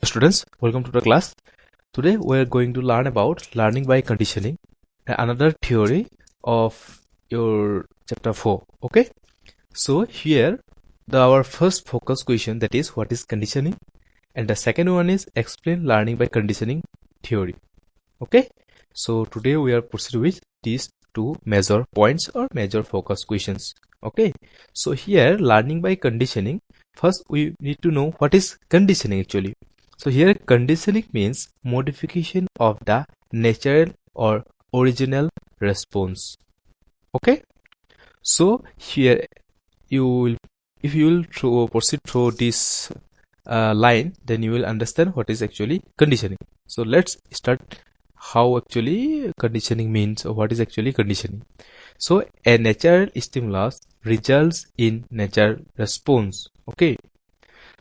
Students, welcome to the class. Today we are going to learn about learning by conditioning, another theory of your chapter 4. Okay, so here our first focus question, that is what is conditioning, and the second one is explain learning by conditioning theory. Okay, so today we are proceed with these two major points or major focus questions. Okay, so here learning by conditioning, first we need to know what is conditioning actually. So here conditioning means modification of the natural or original response. Okay, so here you will, if you will proceed through this line, then you will understand what is actually conditioning. So let's start how actually conditioning means, or what is actually conditioning. So a natural stimulus results in natural response. Okay,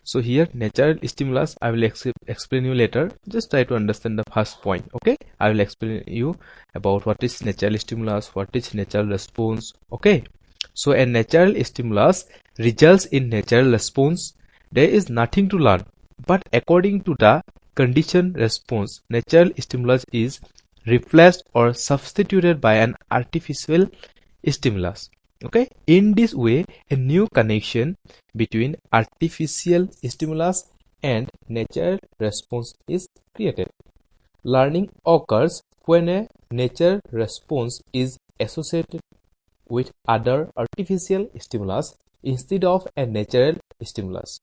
so here natural stimulus I will explain you later. Just try to understand the first point. Okay, I will explain you about what is natural stimulus, what is natural response. Okay, so a natural stimulus results in natural response. There is nothing to learn, but according to the conditioned response, natural stimulus is replaced or substituted by an artificial stimulus. Okay, in this way a new connection between artificial stimulus and natural response is created. Learning occurs when a natural response is associated with other artificial stimulus instead of a natural stimulus.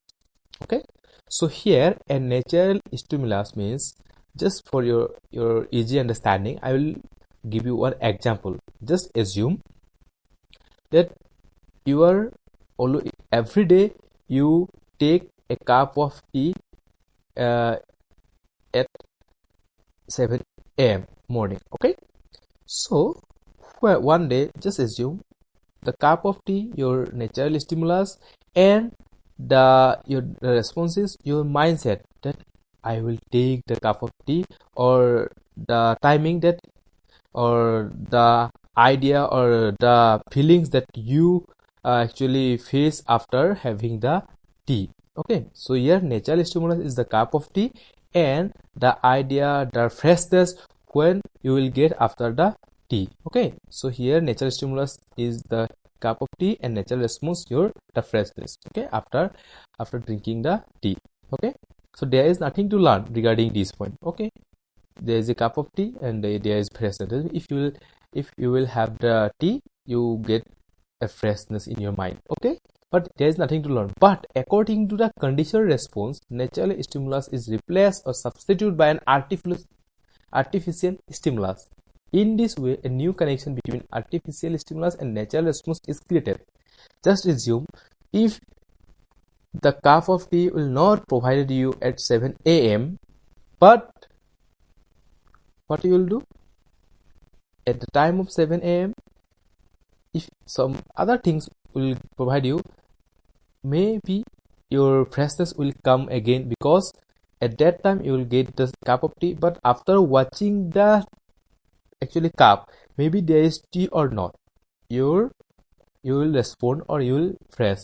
Okay, so here a natural stimulus means, just for your easy understanding, I will give you one example. Just assume that you are every day you take a cup of tea at 7 a.m. morning. Okay, so one day, just assume the cup of tea, your natural stimulus, and the response is your mindset that I will take the cup of tea, or the timing that, or the idea or the feelings that you actually face after having the tea. Okay, so here natural stimulus is the cup of tea, and the idea, the freshness when you will get after the tea. Okay, so here natural stimulus is the cup of tea, and natural response the freshness. Okay, after drinking the tea. Okay, so there is nothing to learn regarding this point. Okay, there is a cup of tea and there is freshness. If you will have the tea, you get a freshness in your mind. Okay, but there is nothing to learn. But according to the conditioned response, natural stimulus is replaced or substituted by an artificial stimulus. In this way, a new connection between artificial stimulus and natural response is created. Just assume, if the cup of tea will not provided you at 7 a.m., but what you will do at the time of 7 a.m., if some other things will provide you, maybe your freshness will come again, because at that time you will get the cup of tea, but after watching the actually cup, maybe there is tea or not, you will respond or you will fresh.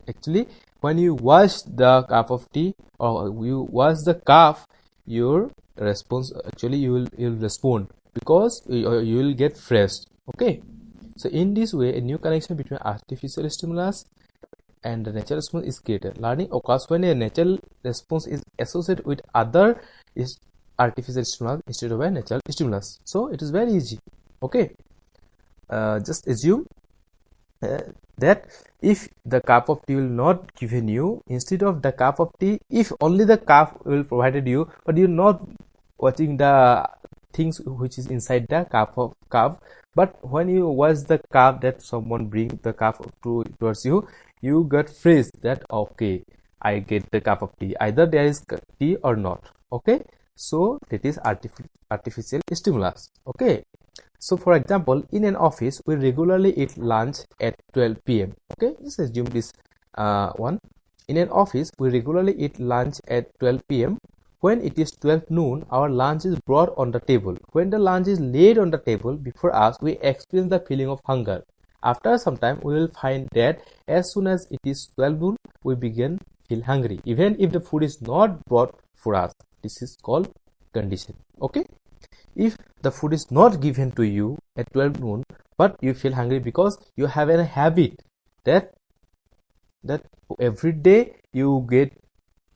Actually, when you wash the cup of tea or you wash the cup, your response actually you will respond, because you will get fresh. Okay, so in this way a new connection between artificial stimulus and the natural response is created. Learning occurs when a natural response is associated with other artificial stimulus instead of a natural stimulus. So it is very easy. Okay, just assume that if the cup of tea will not given you, instead of the cup of tea, if only the cup will provided you, but you're not watching the things which is inside the cup, but when you watch the cup that someone bring the cup towards you, you get fresh that okay, I get the cup of tea, either there is tea or not. Okay, so that is artificial stimulus. Okay, so for example, in an office we regularly eat lunch at 12 p.m. Okay, just assume this one. In an office we regularly eat lunch at 12 p.m. When it is 12 noon, our lunch is brought on the table. When the lunch is laid on the table before us, we experience the feeling of hunger. After some time, we will find that as soon as it is 12 noon, we begin feel hungry. Even if the food is not brought for us. This is called condition. Okay, if the food is not given to you at 12 noon, but you feel hungry because you have a habit that every day you get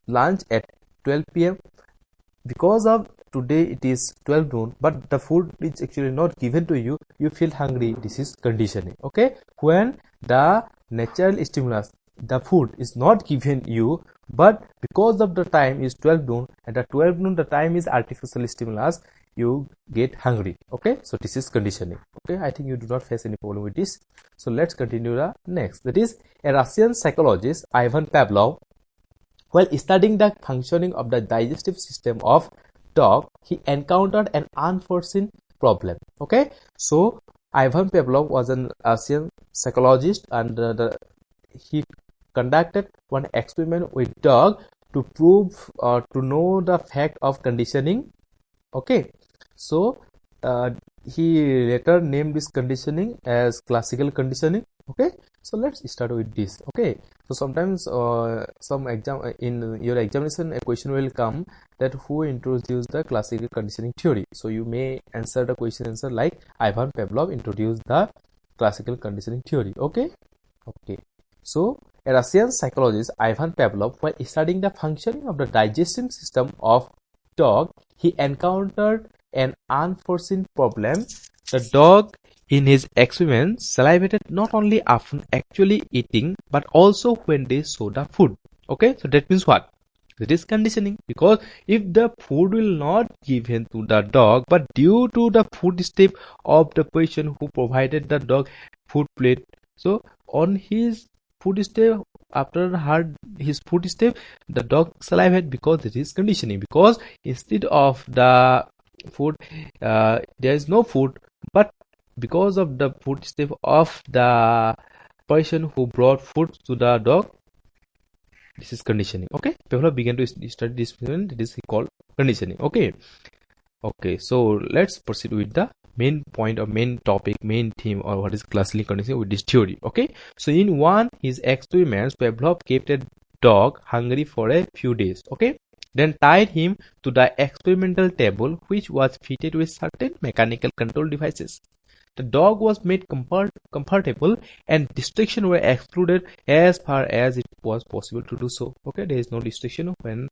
lunch at 12 p.m. because of today it is 12 noon, but the food is actually not given to you, you feel hungry. This is conditioning. Okay, when the natural stimulus, the food is not given you, but because of the time is 12 noon, and at 12 noon the time is artificial stimulus, you get hungry. Okay, so this is conditioning. Okay, I think you do not face any problem with this. So let's continue the next. That is, a Russian psychologist, Ivan Pavlov, while studying the functioning of the digestive system of dog, he encountered an unforeseen problem. Okay, so Ivan Pavlov was an Russian psychologist, and he conducted one experiment with dog to prove or to know the fact of conditioning. Okay, so he later named this conditioning as classical conditioning. Okay, so let's start with this. Okay, so sometimes some exam in your examination, a question will come that who introduced the classical conditioning theory. So you may answer the question answer like Ivan Pavlov introduced the classical conditioning theory. Okay, so a Russian psychologist, Ivan Pavlov, while studying the functioning of the digestive system of dog, he encountered an unforeseen problem. The dog in his experiment salivated not only after actually eating, but also when they saw the food. Okay, so that means what? That is conditioning, because if the food will not given to the dog, but due to the food step of the person who provided the dog food plate, so on his food step, after his food step, the dog salivated, because it is conditioning. Because instead of the food, there is no food, but because of the food step of the person who brought food to the dog, this is conditioning. Okay, Pavlov began to study this phenomenon. This is called conditioning. Okay, so let's proceed with the main point or main topic, main theme, or what is classically conditioning with this theory. Okay, so in one his experiments, Pavlov kept a dog hungry for a few days. Okay, then tied him to the experimental table, which was fitted with certain mechanical control devices. The dog was made comfortable, and distraction were excluded as far as it was possible to do so. Okay, there is no distraction when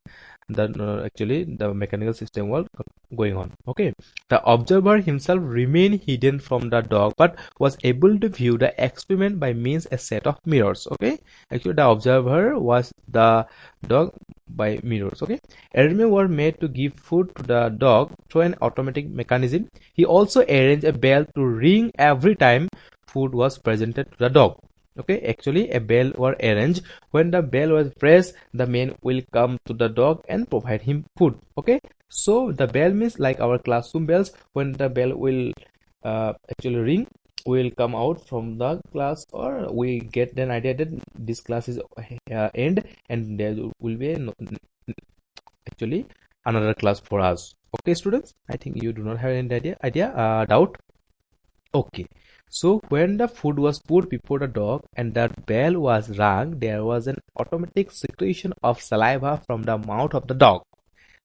actually the mechanical system was going on. Okay, the observer himself remained hidden from the dog, but was able to view the experiment by means a set of mirrors. Okay, actually the observer was the dog by mirrors. Okay, arrangements were made to give food to the dog through an automatic mechanism. He also arranged a bell to ring every time food was presented to the dog. Okay, actually a bell was arranged. When the bell was pressed, the man will come to the dog and provide him food. Okay, so the bell means like our classroom bells. When the bell will actually ring, we will come out from the class, or we get an idea that this class is end, and there will be actually another class for us. Okay, students, I think you do not have any doubt. Okay, so when the food was put before the dog and the bell was rung, there was an automatic secretion of saliva from the mouth of the dog.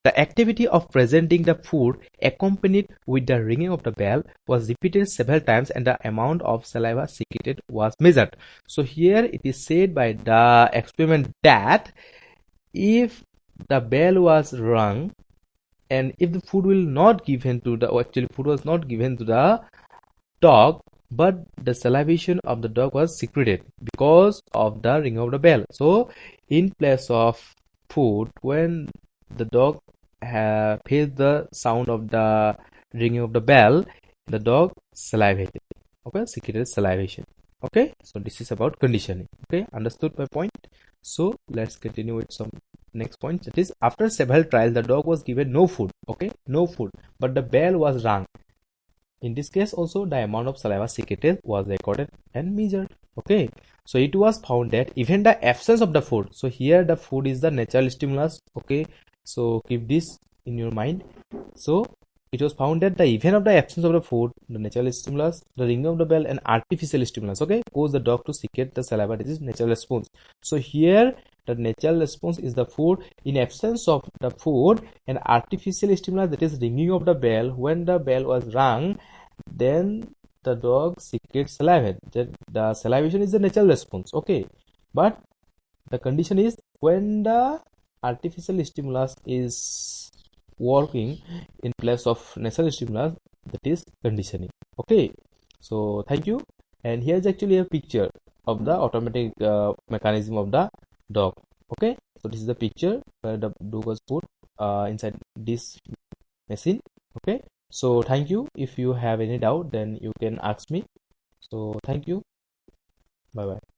The activity of presenting the food, accompanied with the ringing of the bell, was repeated several times, and the amount of saliva secreted was measured. So here it is said by the experiment that if the bell was rung, and if the food will not given to the, or actually food was not given to the dog, but the salivation of the dog was secreted because of the ring of the bell. So in place of food, when the dog hears the sound of the ringing of the bell, the dog salivated. Okay, secreted salivation. Okay, so this is about conditioning. Okay, understood my point? So let's continue with some next point. That is, after several trials, the dog was given no food. Okay, no food, but the bell was rung. In this case also, the amount of saliva secreted was recorded and measured. Okay, so it was found that even the absence of the food, so here the food is the natural stimulus. Okay, so keep this in your mind. So it was found that the even of the absence of the food, the natural stimulus, the ringing of the bell, and artificial stimulus, okay, cause the dog to secrete the saliva. This is natural response. So here the natural response is the food. In absence of the food, an artificial stimulus, that is ringing of the bell, when the bell was rung, then the dog secretes saliva. The salivation is the natural response, okay. But the condition is when the artificial stimulus is working in place of natural stimulus, that is conditioning, okay. So thank you. And here's actually a picture of the automatic mechanism of the dog, okay. So this is the picture where the dog was put inside this machine, okay. So thank you. If you have any doubt, then you can ask me. So thank you. Bye bye.